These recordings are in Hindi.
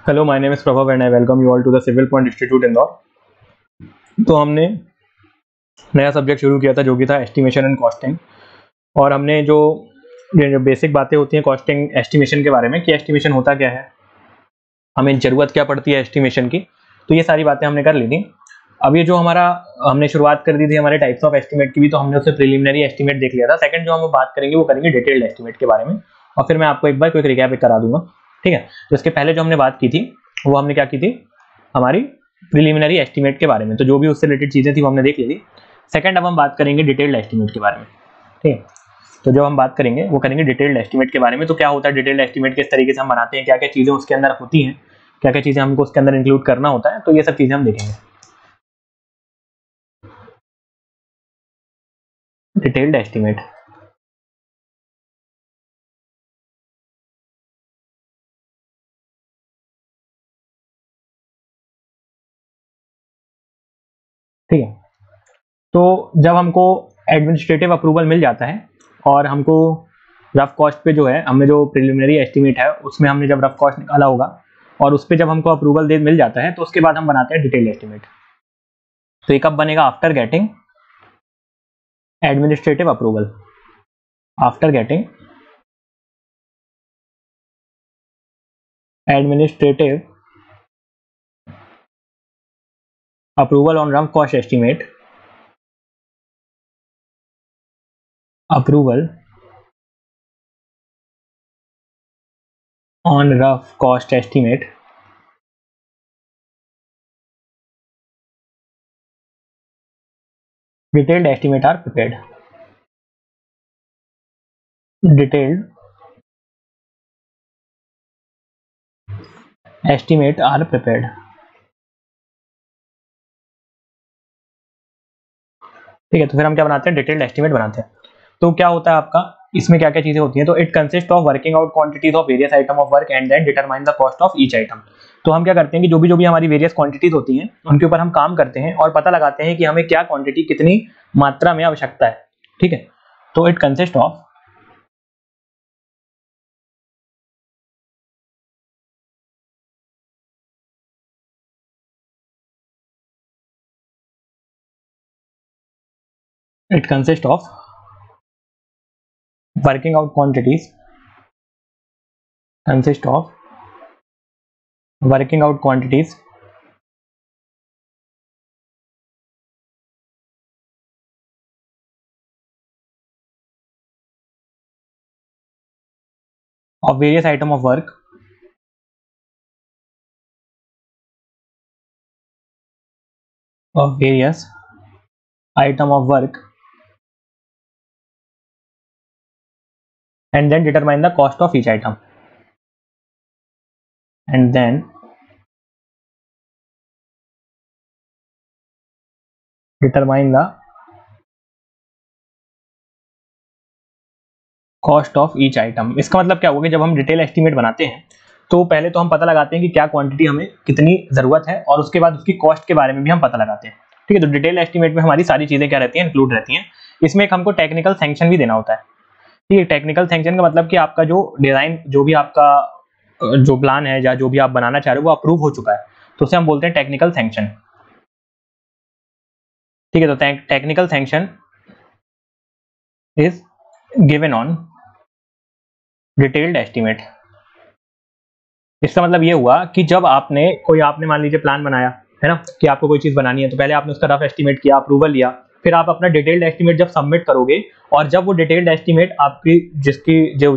Hello, my name is Prabhav and I welcome you all to the Civil Point Institute Indore. तो हमने नया सब्जेक्ट शुरू किया था जो कि था एस्टिमेशन एंड कॉस्टिंग। और हमने जो बेसिक बातें होती हैं कॉस्टिंग एस्टिमेशन के बारे में कि एस्टिमेशन होता क्या है, हमें ज़रूरत क्या पड़ती है एस्टिमेशन की, तो ये सारी बातें हमने कर ली थी। अब ये जो हमारा हमने शुरुआत कर दी थी हमारे टाइप्स ऑफ एस्टिमेट की भी, तो हमने उससे प्रिलिमिनरी एस्टिमेट देख लिया था। सेकंड जो हम बात करेंगे वो करेंगे डिटेल्ड एस्टिमेट के बारे में, और फिर मैं आपको एक बार क्विक रिकैप करा दूंगा, ठीक है। तो इसके पहले जो हमने बात की थी वो हमने क्या की थी, हमारी प्रिलिमिनरी एस्टिमेट के बारे में, तो जो भी उससे रिलेटेड चीज़ें थी वो हमने देख ली थी। सेकंड अब हम बात करेंगे डिटेल्ड एस्टिमेट के बारे में, ठीक है। तो जो हम बात करेंगे वो करेंगे डिटेल्ड एस्टिमेट के बारे में। तो क्या होता है डिटेल्ड एस्टिमेट, किस तरीके से हम बनाते हैं, क्या क्या चीज़ें उसके अंदर होती हैं, क्या क्या चीज़ें हमको उसके अंदर इंक्लूड करना होता है, तो ये सब चीज़ें हम देखेंगे। डिटेल्ड एस्टिमेट, ठीक है। तो जब हमको एडमिनिस्ट्रेटिव अप्रूवल मिल जाता है और हमको रफ कॉस्ट पे जो है, हमें जो प्रिलिमिनरी एस्टिमेट है उसमें हमने जब रफ कॉस्ट निकाला होगा और उस पर जब हमको अप्रूवल दे मिल जाता है, तो उसके बाद हम बनाते हैं डिटेल्ड एस्टिमेट। तो ये कब बनेगा, after getting administrative approval. After getting administrative approval on rough cost estimate, approval on rough cost estimate, detailed estimate are prepared. Detailed estimate are prepared. ठीक है। तो फिर हम क्या बनाते हैं, डिटेल्ड एस्टिमेट बनाते हैं। तो क्या होता है आपका, इसमें क्या क्या चीजें होती हैं, तो it consist of working out quantities of various item of work and then determine the cost of each item. तो हम क्या करते हैं कि जो भी हमारी वेरियस क्वांटिटीज होती हैं उनके ऊपर हम काम करते हैं और पता लगाते हैं कि हमें क्या क्वांटिटी कितनी मात्रा में आवश्यकता है, ठीक है। तो it consist of it consists of working out quantities, consist of working out quantities of various item of work of various item of work and then determine the cost of each item and then determine the cost of each item. इसका मतलब क्या होगा कि जब हम डिटेल एस्टिमेट बनाते हैं तो पहले तो हम पता लगाते हैं कि क्या क्वांटिटी हमें कितनी जरूरत है, और उसके बाद उसकी कॉस्ट के बारे में भी हम पता लगाते हैं, ठीक है। तो डिटेल एस्टिमेट में हमारी सारी चीजें क्या रहती हैं, इंक्लूड रहती हैं। इसमें एक हमको टेक्निकल सैंक्शन भी देना होता है, ठीक है। टेक्निकल सैंक्शन का मतलब कि आपका जो डिजाइन, जो भी आपका जो प्लान है या जो भी आप बनाना चाह रहे हो वो अप्रूव हो चुका है, तो उसे हम बोलते हैं टेक्निकल सैंक्शन, ठीक है। तो technical sanction is given on detailed estimate. इसका मतलब ये हुआ कि जब आपने मान लीजिए प्लान बनाया है ना, कि आपको कोई चीज बनानी है, तो पहले आपने उसका रफ एस्टिमेट किया, अप्रूवल लिया, फिर आप अपना डिटेल्ड एस्टिमेट जब सबमिट करोगे, और जब वो डिटेल्ड एस्टिमेट आपकी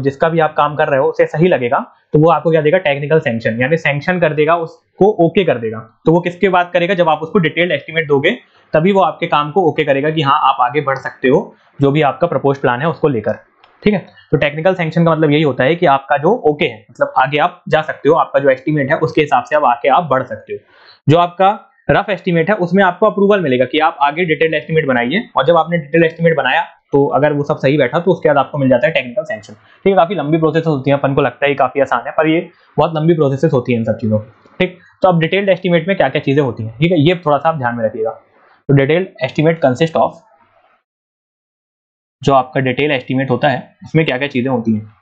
जिसका भी आप काम कर रहे हो उसे सही लगेगा, तो वो आपको क्या देगा, टेक्निकल सैंक्शन, यानी सैंक्शन कर देगा, उसको ओके कर देगा। तो वो किसके बात करेगा, जब आप उसको डिटेल्ड एस्टिमेट दोगे तभी वो आपके काम को ओके करेगा कि हाँ आप आगे बढ़ सकते हो जो भी आपका प्रपोज प्लान है उसको लेकर, ठीक है। तो टेक्निकल सैंक्शन का मतलब यही होता है कि आपका जो ओके है, मतलब आगे आप जा सकते हो, आपका जो एस्टिमेट है उसके हिसाब से अब आगे आप बढ़ सकते हो। जो आपका रफ एस्टिमेट है उसमें आपको अप्रूवल मिलेगा कि आप आगे डिटेल एस्टिमेट बनाइए, और जब आपने डिटेल एस्टिमेट बनाया तो अगर वो सब सही बैठा तो उसके बाद आपको मिल जाता है टेक्निकल सैंक्शन, ठीक है। काफी लंबी प्रोसेस होती है, अपन को लगता है काफी आसान है, पर ये बहुत लंबी प्रोसेस होती है इन सब चीजों, ठीक। तो अब डिटेल्ड एस्टिमेट में क्या क्या चीजें होती हैं, ठीक है, ये थोड़ा सा आप ध्यान में रखिएगा। तो डिटेल्ड एस्टिमेट कंसिस्ट ऑफ, जो आपका डिटेल एस्टिमेट होता है उसमें क्या क्या चीजें होती हैं।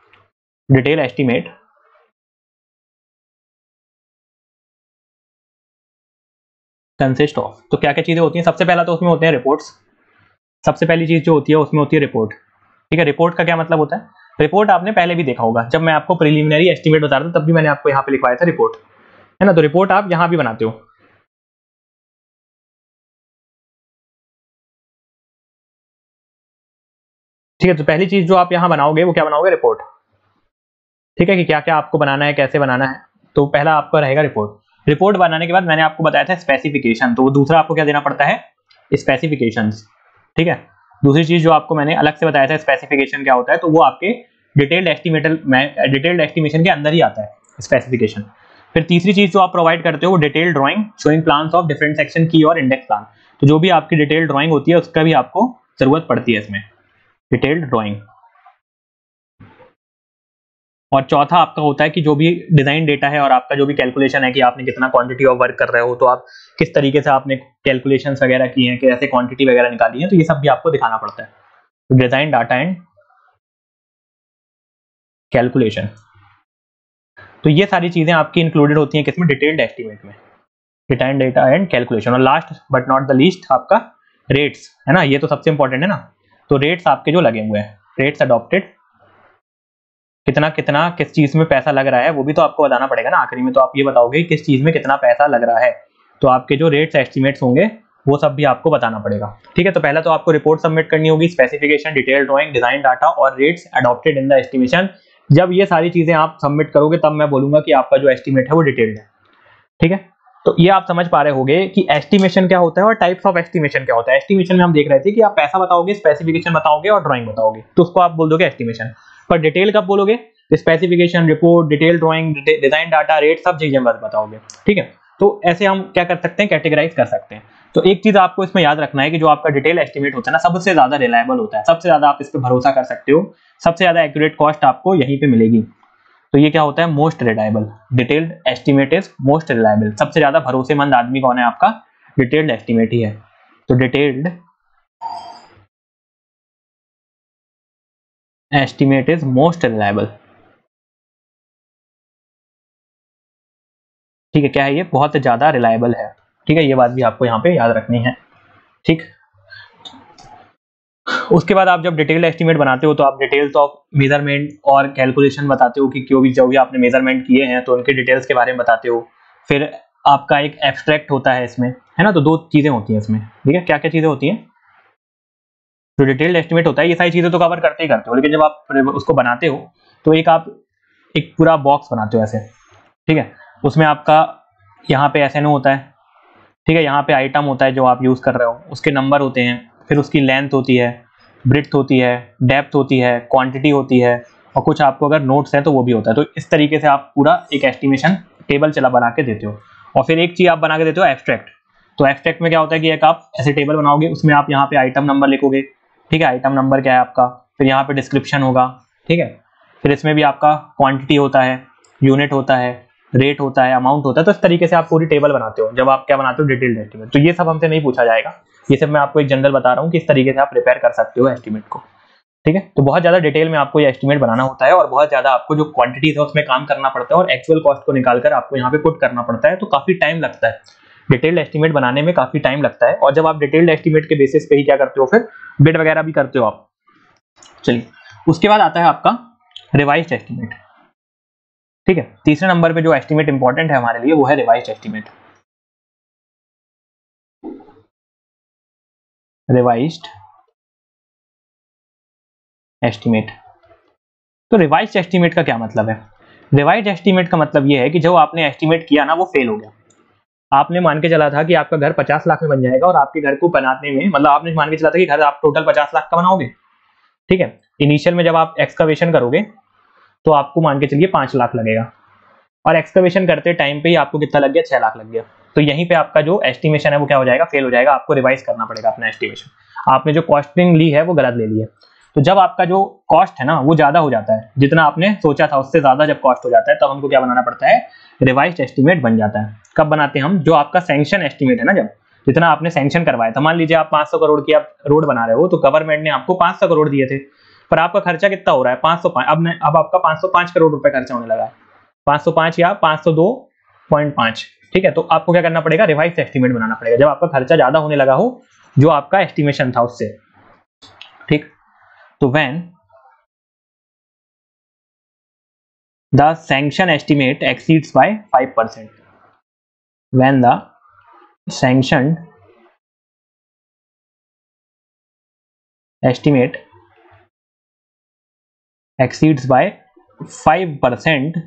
डिटेल एस्टिमेट कंसिस्ट ऑफ, तो क्या क्या चीजें होती हैं? सबसे पहला तो उसमें होते हैं रिपोर्ट्स। सबसे पहली चीज जो होती है उसमें होती है रिपोर्ट। ठीक है, रिपोर्ट का क्या मतलब होता है? रिपोर्ट आपने पहले भी देखा होगा, जब मैं आपको प्रिलिमिनरी एस्टिमेट बता रहा था तब भी मैंने आपको यहाँ पे लिखवाया था रिपोर्ट, है ना? तो रिपोर्ट आप यहाँ भी बनाते हो। ठीक है, तो पहली चीज जो आप यहाँ बनाओगे वो क्या बनाओगे? रिपोर्ट। ठीक है, कि क्या क्या आपको बनाना है, कैसे बनाना है। तो पहला आपका रहेगा रिपोर्ट। रिपोर्ट बनाने के बाद मैंने आपको बताया था स्पेसिफिकेशन, तो दूसरा आपको क्या देना पड़ता है? स्पेसिफिकेशंस। ठीक है, दूसरी चीज जो आपको मैंने अलग से बताया था स्पेसिफिकेशन क्या होता है, तो वो आपके डिटेल्ड एस्टिमेशन के अंदर ही आता है स्पेसिफिकेशन। फिर तीसरी चीज जो आप प्रोवाइड करते हो वो detailed drawing showing plans of different section की और इंडेक्स प्लान। तो जो भी आपकी डिटेल्ड ड्राइंग होती है उसका भी आपको जरूरत पड़ती है इसमें, डिटेल्ड ड्राइंग। और चौथा आपका होता है कि जो भी डिजाइन डेटा है और आपका जो भी कैलकुलेशन है कि आपने कितना क्वांटिटी ऑफ वर्क कर रहे हो, तो आप किस तरीके से आपने कैलकुलेशंस वगैरह की हैं, कैसे क्वांटिटी वगैरह निकाली है, तो ये सब भी आपको दिखाना पड़ता है। तो डिजाइन डाटा एंड कैलकुलेशन, तो ये सारी चीजें आपकी इंक्लूडेड होती हैं किसमें? डिटेल्ड एस्टिमेट में, डिजाइन डेटा एंड कैलकुलेशन। और last but not the least आपका रेट्स, है ना? ये तो सबसे इंपॉर्टेंट है ना। तो रेट्स आपके जो लगे हुए हैं, रेट्स अडॉप्टेड, कितना कितना किस चीज में पैसा लग रहा है वो भी तो आपको बताना पड़ेगा ना। आखिरी में तो आप ये बताओगे किस चीज में कितना पैसा लग रहा है, तो आपके जो रेट्स एस्टिमेट्स होंगे वो सब भी आपको बताना पड़ेगा। ठीक है, तो पहला तो आपको रिपोर्ट सबमिट करनी होगी, specification, detail drawing, design data और rates adopted in the estimation. जब ये सारी चीजें आप सबमिट करोगे तब मैं बोलूंगा कि आपका जो एस्टिमेट है वो डिटेल्ड है। ठीक है, तो ये आप समझ पा रहे होगे कि एस्टिमेशन क्या होता है और टाइप्स ऑफ एस्टिमेशन क्या होता है। एस्टिमेशन में हम देख रहे थे कि आप पैसा बताओगे, स्पेसिफिकेशन बताओगे और ड्राइंग बताओगे, तो उसको आप बोल दोगे एस्टिमेशन। पर डिटेल कब बोलोगे? Specification, report, detail drawing, design data, rate, सब चीजें बताओगे। ठीक है, तो ऐसे हम क्या कर सकते हैं? कैटेगराइज कर सकते हैं। तो एक चीज आपको इसमें याद रखना है कि जो आपका डिटेल एस्टिमेट होता है ना, सबसे ज्यादा रिलायबल होता है, सबसे ज्यादा आप इस पर भरोसा कर सकते हो, सबसे ज्यादा एक्यूरेट कॉस्ट आपको यहीं पे मिलेगी। तो ये क्या होता है? Most reliable. Detailed estimate is most reliable. सबसे ज्यादा भरोसेमंद आदमी कौन है? आपका डिटेल्ड एस्टिमेट ही है। तो detailed estimate is most reliable. ठीक है, क्या है ये? बहुत ज्यादा रिलायबल है। ठीक है, ये बात भी आपको यहाँ पे याद रखनी है। ठीक, उसके बाद आप जब डिटेल्ड एस्टिमेट बनाते हो तो आप डिटेल्स ऑफ मेजरमेंट और कैलकुलेशन बताते हो कि जो भी आपने मेजरमेंट किए हैं तो उनके डिटेल्स के बारे में बताते हो। फिर आपका एक एब्स्ट्रैक्ट होता है इसमें, है ना? तो दो चीजें होती हैं इसमें। ठीक है, क्या क्या चीजें होती हैं? जो डिटेल्ड एस्टिमेट होता है ये सारी चीजें तो कवर करते ही करते हो, लेकिन जब आप उसको बनाते हो तो आप एक पूरा बॉक्स बनाते हो ऐसे। ठीक है, उसमें आपका यहाँ पे SNO होता है। ठीक है, यहाँ पे आइटम होता है जो आप यूज कर रहे हो, उसके नंबर होते हैं, फिर उसकी लेंथ होती है, ब्रेड्थ होती है, डेप्थ होती है, क्वांटिटी होती है, और कुछ आपको अगर नोट्स हैं तो वो भी होता है। तो इस तरीके से आप पूरा एक एस्टिमेशन टेबल चला बना के देते हो। और फिर एक चीज आप बना के देते हो, एब्स्ट्रैक्ट। तो एब्स्ट्रैक्ट में क्या होता है कि एक आप ऐसे टेबल बनाओगे, उसमें आप यहाँ पे आइटम नंबर लिखोगे। ठीक है, आइटम नंबर क्या है आपका, फिर यहाँ पे डिस्क्रिप्शन होगा। ठीक है, फिर इसमें भी आपका क्वांटिटी होता है, यूनिट होता है, रेट होता है, अमाउंट होता है। तो इस तरीके से आप पूरी टेबल बनाते हो जब आप क्या बनाते हो? Detailed estimate. तो ये सब हमसे नहीं पूछा जाएगा, ये सब मैं आपको एक जनरल बता रहा हूँ कि इस तरीके से आप प्रिपेयर कर सकते हो एस्टिमेट को। ठीक है, तो बहुत ज्यादा डिटेल में आपको ये एस्टिमेट बनाना होता है और बहुत ज्यादा आपको जो क्वांटिटीज है उसमें काम करना पड़ता है और एक्चुअल कॉस्ट को निकालकर आपको यहाँ पे पुट करना पड़ता है। तो काफी टाइम लगता है डिटेल्ड एस्टिमेट बनाने में, काफी टाइम लगता है। और जब आप डिटेल्ड एस्टिमेट के बेसिस पे ही क्या करते हो, फिर बिड वगैरह भी करते हो आप। चलिए, उसके बाद आता है आपका रिवाइज्ड एस्टिमेट। ठीक है, तीसरे नंबर पे जो एस्टिमेट इंपॉर्टेंट है हमारे लिए वो है रिवाइज्ड एस्टिमेट। Revised estimate. तो रिवाइज्ड एस्टिमेट का क्या मतलब है? रिवाइज्ड एस्टिमेट का मतलब ये है कि जो आपने एस्टिमेट किया ना वो फेल हो गया। आपने मान के चला था कि आपका घर 50 लाख में बन जाएगा और आपके घर को बनाने में, मतलब आपने मान के चला था कि घर आप टोटल 50 लाख का बनाओगे। ठीक है, इनिशियल में जब आप एक्सकवेशन करोगे तो आपको मान के चलिए 5 लाख लगेगा, और एक्सकवेशन करते टाइम पे ही आपको कितना लग गया? 6 लाख लग गया। तो यहीं पे आपका जो एस्टिमेशन है वो क्या हो जाएगा? फेल हो जाएगा। आपको रिवाइज करना पड़ेगा अपना एस्टिमेशन। आपने जो कॉस्टिंग ली है वो गलत ले ली है। तो जब आपका जो कॉस्ट है ना वो ज्यादा हो जाता है, जितना आपने सोचा था उससे ज्यादा जब कॉस्ट हो जाता है, तब हमको क्या बनाना पड़ता है? रिवाइज्ड एस्टिमेट बन जाता है। कब बनाते हैं हम? जो आपका सैंक्शन एस्टिमेट है ना, जब जितना आपने सैंक्शन करवाया था, मान लीजिए आप 500 करोड़ की आप रोड बना रहे हो, तो गवर्नमेंट ने आपको 500 करोड़ दिए थे, पर आपका खर्चा कितना हो रहा है? 505। अब आपका 505 करोड़ रुपए खर्चा होने लगा है। 505 या 502 0.5। ठीक है, तो आपको क्या करना पड़ेगा, रिवाइज एस्टिमेट बनाना पड़ेगा जब आपका खर्चा ज्यादा होने लगा हो जो आपका एस्टिमेशन था उससे। ठीक, तो when the sanction estimate exceeds by 5%, when the sanction estimate exceeds by 5%,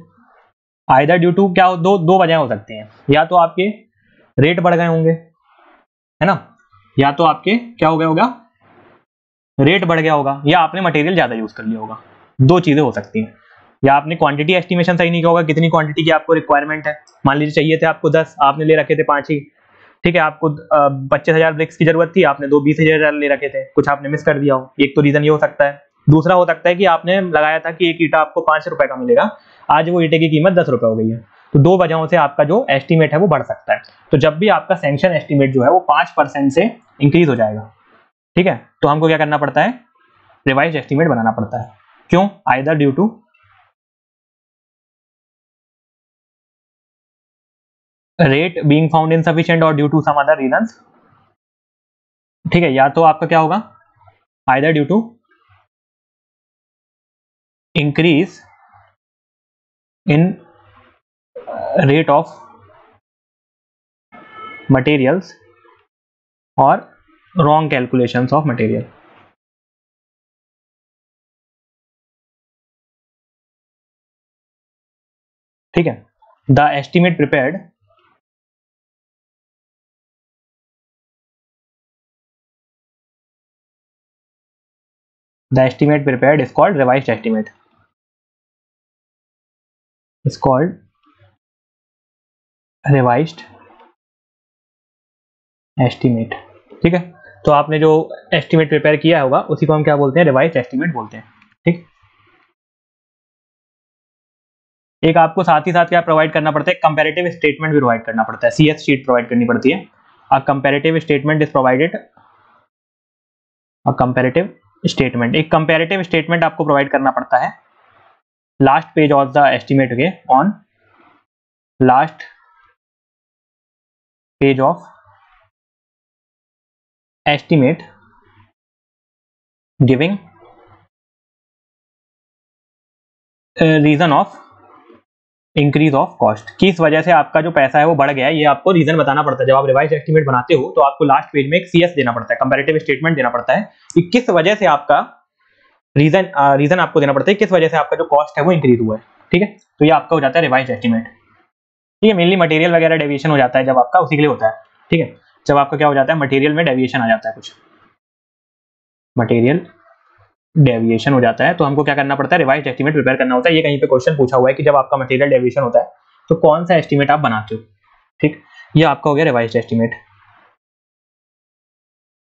either due to, क्या दो वजह हो सकती हैं, या तो आपके रेट बढ़ गए होंगे, है ना, या तो आपके क्या हो गया होगा, रेट बढ़ गया होगा, या आपने मटेरियल ज्यादा यूज कर लिया होगा। दो चीजें हो सकती हैं, या आपने क्वांटिटी एस्टिमेशन सही नहीं किया होगा, कितनी क्वांटिटी की आपको रिक्वायरमेंट है। मान लीजिए चाहिए थे आपको 10, आपने ले रखे थे 5 ही। ठीक है, आपको 25,000 ब्रिक्स की जरूरत थी, आपने 20,000 ले रखे थे, कुछ आपने मिस कर दिया हो। एक तो रीजन ये हो सकता है। दूसरा हो सकता है कि आपने लगाया था कि एक ईटा आपको 5 रुपए का मिलेगा, आज वो ईटे की कीमत 10 रुपए हो गई है। तो दो वजहों से आपका जो एस्टिमेट है वो बढ़ सकता है। तो जब भी आपका सैंक्शन एस्टिमेट जो है वो 5% से इंक्रीज हो जाएगा, ठीक है, तो हमको क्या करना पड़ता है, रिवाइज एस्टिमेट बनाना पड़ता है। क्यों, either due to rate being found insufficient और due to some other reasons. ठीक है, या तो आपका क्या होगा, either due to increase in rate of materials और रॉन्ग कैलकुलेशंस ऑफ मटेरियल। ठीक है, the estimate prepared is called revised estimate, is called revised estimate। ठीक है, तो आपने जो एस्टिमेट प्रिपेयर किया होगा उसी को हम क्या बोलते हैं, रिवाइज एस्टिमेट बोलते हैं। ठीक, एक आपको साथ ही साथ क्या प्रोवाइड करना पड़ता है, कंपैरेटिव स्टेटमेंट भी प्रोवाइड करना पड़ता है, सीएस शीट प्रोवाइड करनी पड़ती है। A comparative statement is provided, a comparative statement, एक कंपैरेटिव स्टेटमेंट आपको प्रोवाइड करना पड़ता है last page of the estimate के, on last page of estimate giving reason of increase of cost, किस वजह से आपका जो पैसा है वो बढ़ गया है, ये आपको रीजन बताना पड़ता है। जब आप रिवाइज एस्टिमेट बनाते हो तो आपको लास्ट पेज में एक सीएस देना पड़ता है, कंपैरेटिव स्टेटमेंट देना पड़ता है कि किस वजह से आपका रीजन आपको देना पड़ता है किस वजह से आपका जो कॉस्ट है वो इंक्रीज हुआ है। ठीक है, तो ये आपका हो जाता है रिवाइज एस्टिमेट। ठीक है, मेनली मटेरियल वगैरह डेविएशन हो जाता है जब आपका, उसी के लिए होता है। ठीक है, जब आपका क्या हो जाता है, मटेरियल में डेविएशन आ जाता है, कुछ मटेरियल डेविएशन हो जाता है, तो हमको क्या करना पड़ता है, रिवाइज एस्टिमेट प्रिपेयर करना होता है। ये कहीं पे क्वेश्चन पूछा हुआ है कि जब आपका मटेरियल डेविएशन होता है तो कौन सा एस्टिमेट आप बनाते हो। ठीक, ये आपका हो गया रिवाइज एस्टिमेट।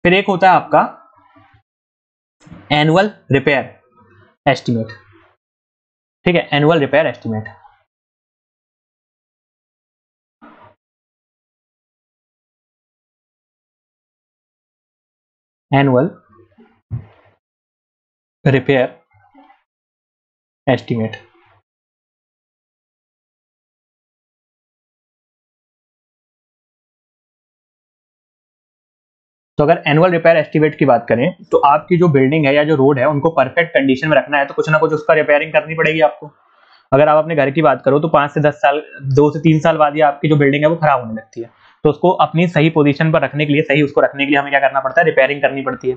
फिर एक होता है आपका एनुअल रिपेयर एस्टिमेट। ठीक है, annual repair estimate, annual repair estimate. तो अगर एनुअल रिपेयर एस्टिमेट की बात करें तो आपकी जो बिल्डिंग है या जो रोड है उनको परफेक्ट कंडीशन में रखना है तो कुछ ना कुछ उसका रिपेयरिंग करनी पड़ेगी आपको। अगर आप अपने घर की बात करो तो 5 से 10 साल, 2 से 3 साल बाद ही आपकी जो बिल्डिंग है वो खराब होने लगती है। तो उसको अपनी सही पोजीशन पर रखने के लिए, सही उसको रखने के लिए हमें क्या करना पड़ता है, रिपेयरिंग करनी पड़ती है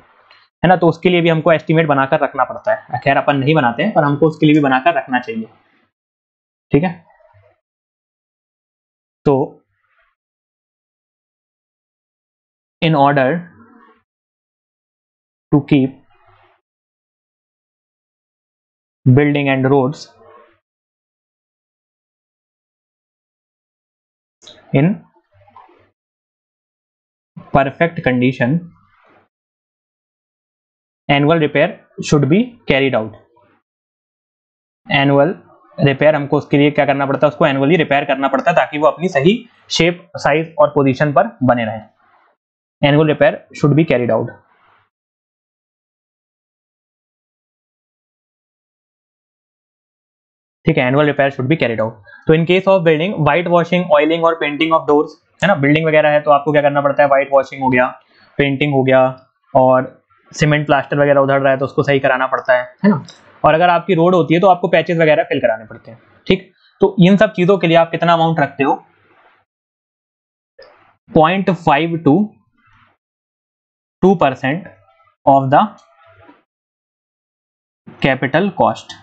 ना। तो उसके लिए भी हमको एस्टिमेट बनाकर रखना पड़ता है। खैर अपन नहीं बनाते हैं पर हमको उसके लिए भी बनाकर रखना चाहिए। ठीक है, तो in order to keep building and roads in perfect condition, annual repair should be carried out। Annual repair हमको उसके लिए क्या करना पड़ता है, उसको एनुअली रिपेयर करना पड़ता है ताकि वो अपनी सही शेप, साइज और पोजीशन पर बने रहे। Annual repair should be carried out. ठीक है, annual repair should be carried out. तो in case of building, white washing, oiling और पेंटिंग ऑफ डोर्स, है ना, बिल्डिंग वगैरह है तो आपको क्या करना पड़ता है, व्हाइट वॉशिंग हो गया, पेंटिंग हो गया, और सीमेंट प्लास्टर वगैरह उधड़ रहा है तो उसको सही कराना पड़ता है ना। और अगर आपकी रोड होती है तो आपको पैचेस वगैरह फिल कराने पड़ते हैं। ठीक, तो इन सब चीजों के लिए आप कितना अमाउंट रखते हो, 0.5 to 2% of the capital cost.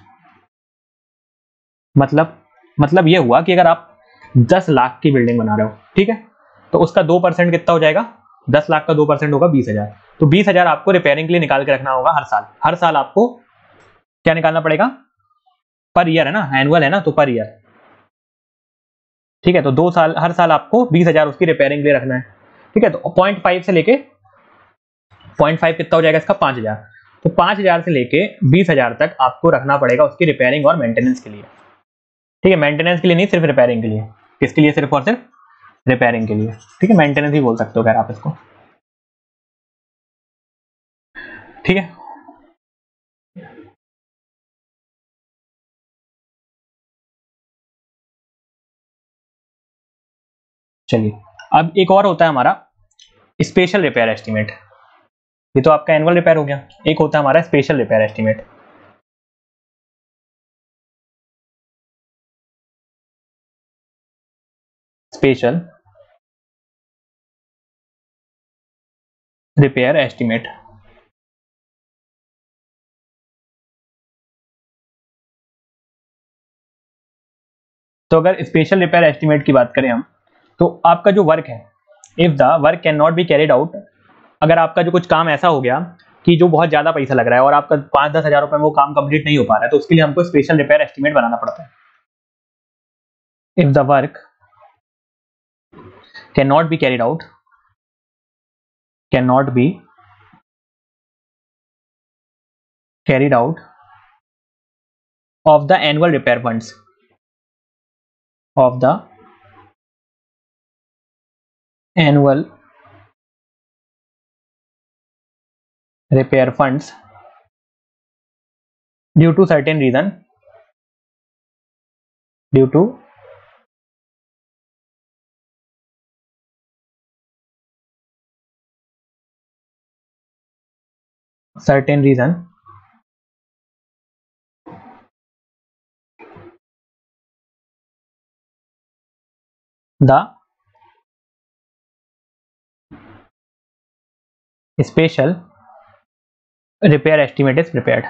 मतलब ये हुआ कि अगर आप 10 लाख की बिल्डिंग बना रहे हो, ठीक है, तो उसका 2% कितना हो जाएगा, 10 लाख का 2% होगा 20,000। तो 20,000 आपको रिपेयरिंग के लिए निकाल के रखना होगा हर साल। हर साल आपको क्या निकालना पड़ेगा, पर ईयर है ना, एनुअल है ना, तो पर ईयर। ठीक है, तो 2 साल, हर साल आपको 20,000 उसकी रिपेयरिंग के लिए रखना है। ठीक है, तो 0.5 से लेके 0.5 कितना हो जाएगा इसका, 5,000। तो 5,000 से लेके 20,000 तक आपको रखना पड़ेगा उसकी रिपेयरिंग और मेंटेनेंस के लिए। ठीक है, मेंटेनेंस के लिए नहीं, सिर्फ रिपेयरिंग के लिए। किसके लिए, सिर्फ और सिर्फ रिपेयरिंग के लिए। ठीक है, मेंटेनेंस ही बोल सकते हो खैर आप इसको। ठीक है, चलिए अब एक और होता है हमारा स्पेशल रिपेयर एस्टीमेट। ये तो आपका एनुअल रिपेयर हो गया, एक होता है हमारा special repair estimate. Special repair estimate. तो अगर स्पेशल रिपेयर एस्टीमेट की बात करें हम, तो आपका जो वर्क है, if the work can not be carried out, अगर आपका जो कुछ काम ऐसा हो गया कि जो बहुत ज्यादा पैसा लग रहा है और आपका 5-10 हजार रुपए में वो काम कंप्लीट नहीं हो पा रहा है, तो उसके लिए हमको स्पेशल रिपेयर एस्टीमेट बनाना पड़ता है। If the work can not be carried out, can not be carried out of the annual repair funds, of the annual repair funds due to certain reason, due to certain reason, the special repair estimate is prepared।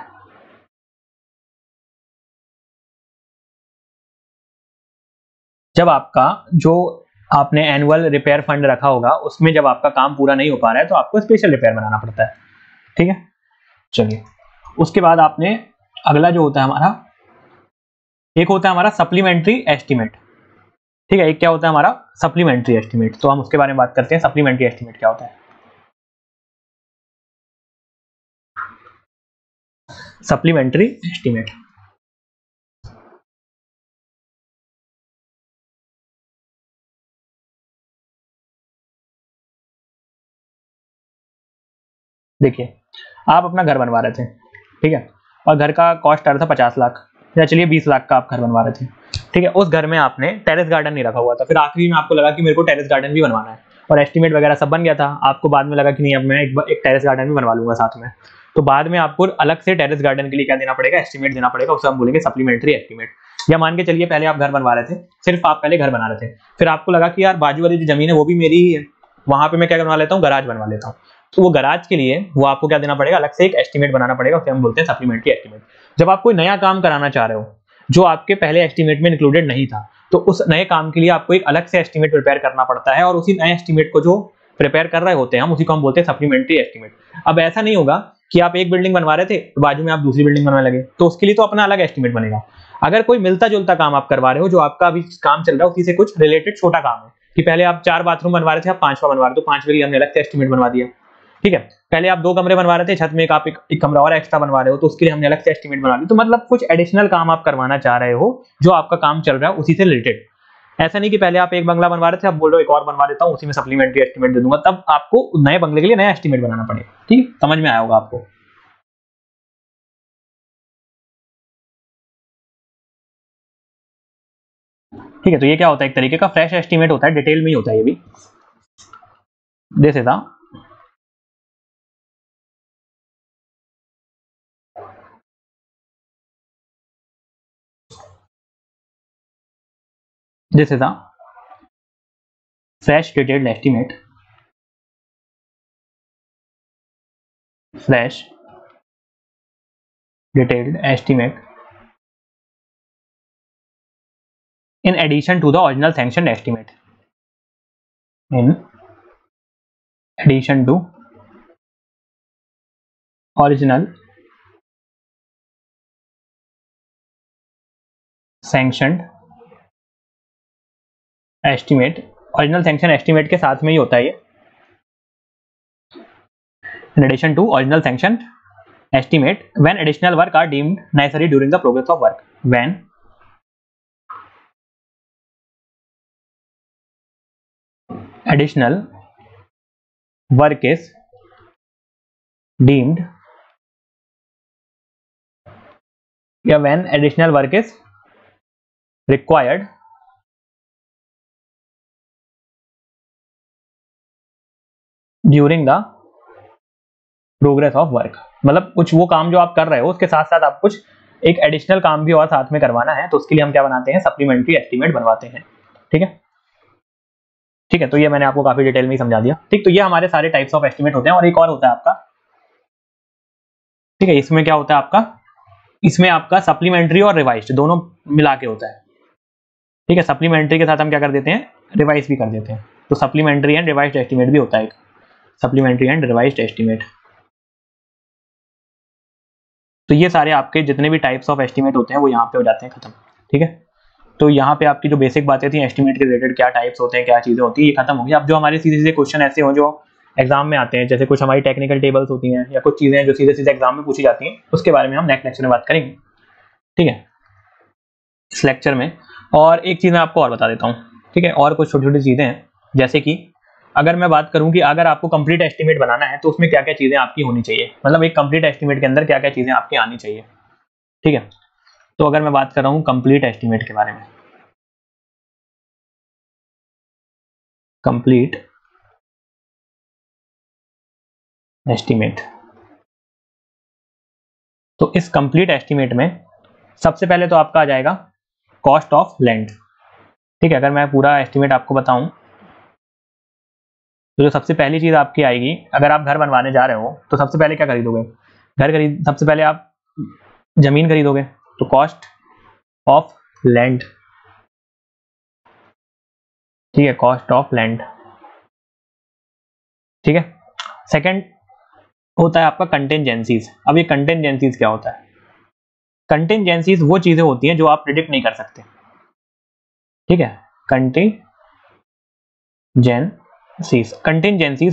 जब आपका जो आपने एनुअल रिपेयर फंड रखा होगा उसमें जब आपका काम पूरा नहीं हो पा रहा है तो आपको स्पेशल रिपेयर बनाना पड़ता है। ठीक है, चलिए उसके बाद आपने अगला जो होता है हमारा, एक होता है हमारा सप्लीमेंट्री एस्टीमेट। ठीक है, एक क्या होता है हमारा सप्लीमेंट्री एस्टीमेट, तो हम उसके बारे में बात करते हैं। सप्लीमेंट्री एस्टीमेट क्या होता है, सप्लीमेंट्री एस्टीमेट। देखिए, आप अपना घर बनवा रहे थे, ठीक है, और घर का कॉस्ट आ रहा था 50 लाख, या चलिए 20 लाख का आप घर बनवा रहे थे। ठीक है, उस घर में आपने टेरेस गार्डन नहीं रखा हुआ था, फिर आखिरी में आपको लगा कि मेरे को टेरेस गार्डन भी बनवाना है, और एस्टीमेट वगैरह सब बन गया था। आपको बाद में लगा कि नहीं, अब मैं एक टेरेस गार्डन भी बनवा लूंगा साथ में। तो बाद में आपको अलग से टेरेस गार्डन के लिए क्या देना पड़ेगा, एस्टीमेट देना पड़ेगा, उसे हम बोलेंगे सप्लीमेंट्री एस्टीमेट। या मान के चलिए पहले आप घर बनवा रहे थे, सिर्फ आप पहले घर बना रहे थे, फिर आपको लगा कि यार बाजू वाली जो जमीन है वो भी मेरी ही है, वहां पे मैं क्या बनवा लेता हूँ, गराज बनवा लेता हूँ। तो वो गराज के लिए वो आपको क्या देना पड़ेगा, अलग से एक एस्टीमेट बनाना पड़ेगा, उसे हम बोलते हैं सप्लीमेंट्री एस्टीमेट। जब आप कोई नया काम कराना चाह रहे हो जो आपके पहले एस्टीमेट में इंक्लूडेड नहीं था, तो उस नए काम के लिए आपको एक अलग से एस्टीमेट प्रिपेयर करना पड़ता है, और उसी नए एस्टीमेट को जो प्रिपेयर कर रहे होते हैं हम उसी को हम बोलते हैं सप्लीमेंट्री एस्टीमेट। अब ऐसा नहीं होगा कि आप एक बिल्डिंग बनवा रहे थे तो बाजू में आप दूसरी बिल्डिंग बनवाने लगे, तो उसके लिए तो अपना अलग एस्टीमेट बनेगा। अगर कोई मिलता जुलता काम आप करवा रहे हो, जो आपका अभी काम चल रहा है उसी से कुछ रिलेटेड छोटा काम है, कि पहले आप 4 बाथरूम बनवा रहे थे, आप 5वां बनवा रहे हो, तो 5वें के लिए हमने अलग से एस्टीमेट बनवा दिया। ठीक है, पहले आप 2 कमरे बनवा रहे थे, छत में एक आप एक कमरा और एक्स्ट्रा बनवा रहे हो, तो उसके लिए हमने अलग से एस्टीमेट बना दी। तो मतलब कुछ एडिशनल काम आप करवाना चाह रहे हो जो आपका काम चल रहा है उसी से रिलेटेड। ऐसा नहीं कि पहले आप एक बंगला बनवा रहे थे, आप बोल रहे हो एक और बनवा देता हूँ, उसी में सप्लीमेंट्री एस्टीमेट दे दूंगा, तब आपको नए बंगले के लिए नया एस्टीमेट बनाना पड़ेगा। ठीक, समझ में आया होगा आपको। ठीक है, तो ये क्या होता है, एक तरीके का फ्रेश एस्टीमेट होता है, डिटेल में ही होता है ये भी। This is a fresh detailed estimate, fresh detailed estimate in addition to the original sanctioned estimate, in addition to original sanctioned estimate, original sanction estimate के साथ में ही होता है ये, in addition to original sanction estimate when additional work are deemed necessary during the progress of work, when additional work is deemed, या when additional work is required during the progress of work, मतलब कुछ वो काम जो आप कर रहे हो उसके साथ साथ आप कुछ एक एडिशनल काम भी और साथ में करवाना है, तो उसके लिए हम क्या बनाते हैं, सप्लीमेंट्री एस्टीमेट बनवाते हैं। ठीक है, ठीक है, तो ये मैंने आपको काफी डिटेल में ही समझा दिया। ठीक, तो ये हमारे सारे टाइप्स ऑफ एस्टीमेट होते हैं। और एक और होता है आपका, ठीक है, इसमें क्या होता है आपका, इसमें आपका सप्लीमेंट्री और रिवाइज्ड दोनों मिला के होता है। ठीक है, सप्लीमेंट्री के साथ हम क्या कर देते हैं, रिवाइज भी कर देते हैं, तो सप्लीमेंट्री एंड रिवाइज्ड एस्टीमेट भी होता है, सप्लीमेंट्री एंड रिवाइज्ड एस्टीमेट। तो ये सारे आपके जितने भी टाइप्स ऑफ एस्टीमेट होते हैं वो यहाँ पे हो जाते हैं खत्म। ठीक है, तो यहाँ पे आपकी जो बेसिक बातें थी एस्टीमेट के रिलेटेड, क्या टाइप्स होते हैं, क्या चीजें होती है, ये खत्म हो गई। अब जो हमारे सीधे सीधे क्वेश्चन ऐसे हो जो एग्जाम में आते हैं, जैसे कुछ हमारी टेक्निकल टेबल्स होती हैं या कुछ चीजें जो सीधे सीधे एग्जाम में पूछी जाती हैं, उसके बारे में हम नेक्स्ट लेक्चर में बात करेंगे। ठीक है, इस लेक्चर में। और एक चीज मैं आपको और बता देता हूँ, ठीक है, और कुछ छोटी छोटी चीजें हैं, जैसे कि अगर मैं बात करूं कि अगर आपको कंप्लीट एस्टीमेट बनाना है तो उसमें क्या क्या चीजें आपकी होनी चाहिए, मतलब एक कंप्लीट एस्टीमेट के अंदर क्या क्या चीजें आपकी आनी चाहिए। ठीक है, तो अगर मैं बात कर रहा हूं कंप्लीट एस्टीमेट के बारे में, कंप्लीट एस्टीमेट, तो इस कंप्लीट एस्टीमेट में सबसे पहले तो आपका आ जाएगा कॉस्ट ऑफ लैंड। ठीक है, अगर मैं पूरा एस्टीमेट आपको बताऊं तो जो सबसे पहली चीज आपकी आएगी, अगर आप घर बनवाने जा रहे हो तो सबसे पहले क्या खरीदोगे, सबसे पहले आप जमीन खरीदोगे, तो कॉस्ट ऑफ लैंड। ठीक है, कॉस्ट ऑफ लैंड। ठीक है, सेकंड होता है आपका कंटिंजेंसीज। अब ये कंटिंजेंसीज क्या होता है, कंटिंजेंसीज वो चीजें होती हैं जो आप प्रिडिक्ट नहीं कर सकते। ठीक है, कंटिंजेंसीज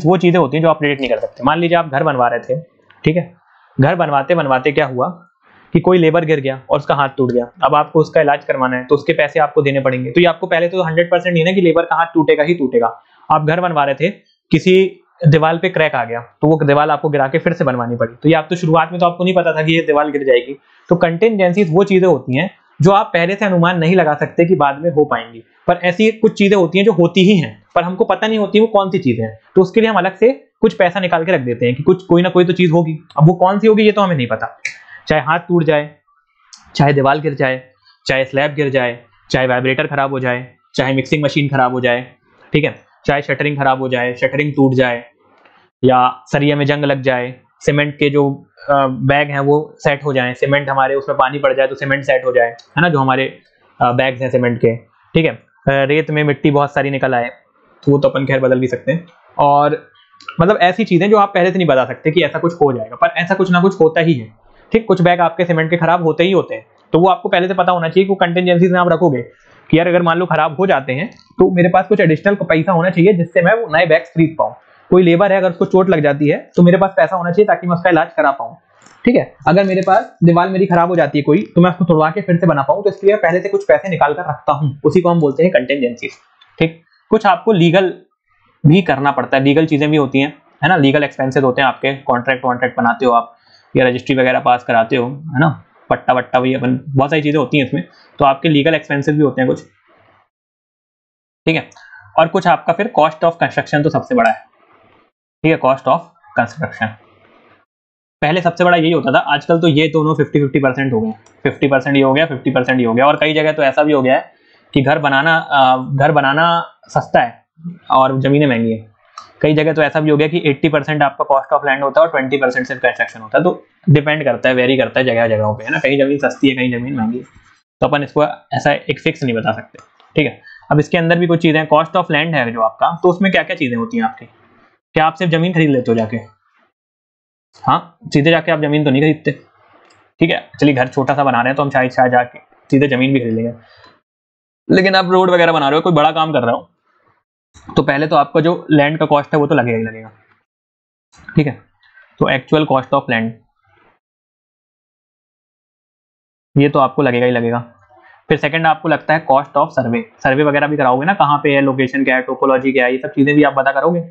वो चीजें होती हैं जो आप प्रिडिक्ट नहीं कर सकते। मान लीजिए आप घर बनवा रहे थे, ठीक है, घर बनवाते बनवाते क्या हुआ कि कोई लेबर गिर गया और उसका हाथ टूट गया, अब आपको उसका इलाज करवाना है तो उसके पैसे आपको देने पड़ेंगे। तो ये आपको पहले तो 100% नहीं ना कि लेबर का हाथ टूटेगा ही टूटेगा। आप घर बनवा रहे थे, किसी दीवार पे क्रैक आ गया तो वो दीवार आपको गिरा के फिर से बनवानी पड़ी, तो ये आप तो शुरुआत में तो आपको नहीं पता था कि ये दीवार गिर जाएगी। तो कंटिंजेंसीज वो चीजें होती हैं जो आप पहले से अनुमान नहीं लगा सकते कि बाद में हो पाएंगी, पर ऐसी कुछ चीजें होती हैं जो होती ही हैं पर हमको पता नहीं होती वो कौन सी चीजें हैं, तो उसके लिए हम अलग से कुछ पैसा निकाल के रख देते हैं कि कुछ कोई ना कोई तो चीज होगी। अब वो कौन सी होगी ये तो हमें नहीं पता, चाहे हाथ टूट जाए, चाहे दीवार गिर जाए, चाहे स्लैब गिर जाए, चाहे वाइब्रेटर खराब हो जाए, चाहे मिक्सिंग मशीन खराब हो जाए, ठीक है, चाहे शटरिंग खराब हो जाए, शटरिंग टूट जाए, या सरिया में जंग लग जाए, सीमेंट के जो बैग हैं वो सेट हो जाए, सीमेंट हमारे उसमें पानी पड़ जाए तो सीमेंट सेट हो जाए, है ना, जो हमारे बैग्स हैं सीमेंट के। ठीक है, रेत में मिट्टी बहुत सारी निकल आए तो वो तो अपन खैर बदल भी सकते हैं। और मतलब ऐसी चीजें जो आप पहले से नहीं बता सकते कि ऐसा कुछ हो जाएगा, पर ऐसा कुछ ना कुछ होता ही है। ठीक, कुछ बैग आपके सीमेंट के खराब होते ही होते हैं, तो वो आपको पहले से पता होना चाहिए कि वो कंटिंजेंसीज में आप रखोगे कि यार अगर मान लो खराब हो जाते हैं तो मेरे पास कुछ एडिशनल पैसा होना चाहिए जिससे मैं वो नए बैग्स खरीद पाऊँ। कोई लेबर है अगर उसको चोट लग जाती है तो मेरे पास पैसा होना चाहिए ताकि मैं उसका इलाज करा पाऊँ। ठीक है, अगर मेरे पास दीवार मेरी खराब हो जाती है कोई, तो मैं उसको तोड़वा के फिर से बना पाऊँ, तो इसलिए पहले से कुछ पैसे निकाल कर रखता हूँ, उसी को हम बोलते हैं कंटिंजेंसीज। ठीक, कुछ आपको लीगल भी करना पड़ता है, लीगल चीजें भी होती हैं, है ना, लीगल एक्सपेंसेस होते हैं आपके, कॉन्ट्रैक्ट बनाते हो आप या रजिस्ट्री वगैरह पास कराते हो, है ना, पट्टा वट्टा भी अपन, बहुत सारी चीजें होती हैं इसमें, तो आपके लीगल एक्सपेंसेस भी होते हैं कुछ। ठीक है। और कुछ आपका फिर कॉस्ट ऑफ कंस्ट्रक्शन तो सबसे बड़ा है, ठीक है, कॉस्ट ऑफ कंस्ट्रक्शन। पहले सबसे बड़ा यही होता था, आजकल तो ये दोनों 50-50% हो गए, 50% ये हो गया, 50% ये हो गया। और कई जगह तो ऐसा भी हो गया है कि घर बनाना सस्ता है और ज़मीनें महंगी है। कई जगह तो ऐसा भी हो गया कि 80% आपका कॉस्ट ऑफ लैंड होता है और 20% सिर्फ कंस्ट्रक्शन होता है। तो डिपेंड करता है, वेरी करता है जगह जगहों पे, है ना, कहीं ज़मीन सस्ती है, कहीं ज़मीन महंगी है, तो अपन इसको ऐसा एक फिक्स नहीं बता सकते, ठीक है। अब इसके अंदर भी कुछ चीज़ें, कॉस्ट ऑफ लैंड है जो आपका, तो उसमें क्या क्या चीज़ें होती हैं आपकी। क्या आप सिर्फ ज़मीन खरीद लेते हो जाके? हाँ, सीधे जाके आप ज़मीन तो नहीं खरीदते, ठीक है। चलिए घर छोटा सा बना रहे हैं तो हम शायद जाके सीधे ज़मीन भी खरीद लेंगे, लेकिन आप रोड वगैरह बना रहे हो, कोई बड़ा काम कर रहे हो, तो पहले तो आपका जो लैंड का कॉस्ट है वो तो लगेगा ही लगेगा, ठीक है। तो एक्चुअल कॉस्ट ऑफ लैंड ये तो आपको लगेगा ही लगेगा। फिर सेकंड आपको लगता है कॉस्ट ऑफ सर्वे, सर्वे वगैरह भी कराओगे ना, कहाँ पे है, लोकेशन क्या है, टोपोलॉजी क्या है, ये सब चीजें भी आप पता करोगे,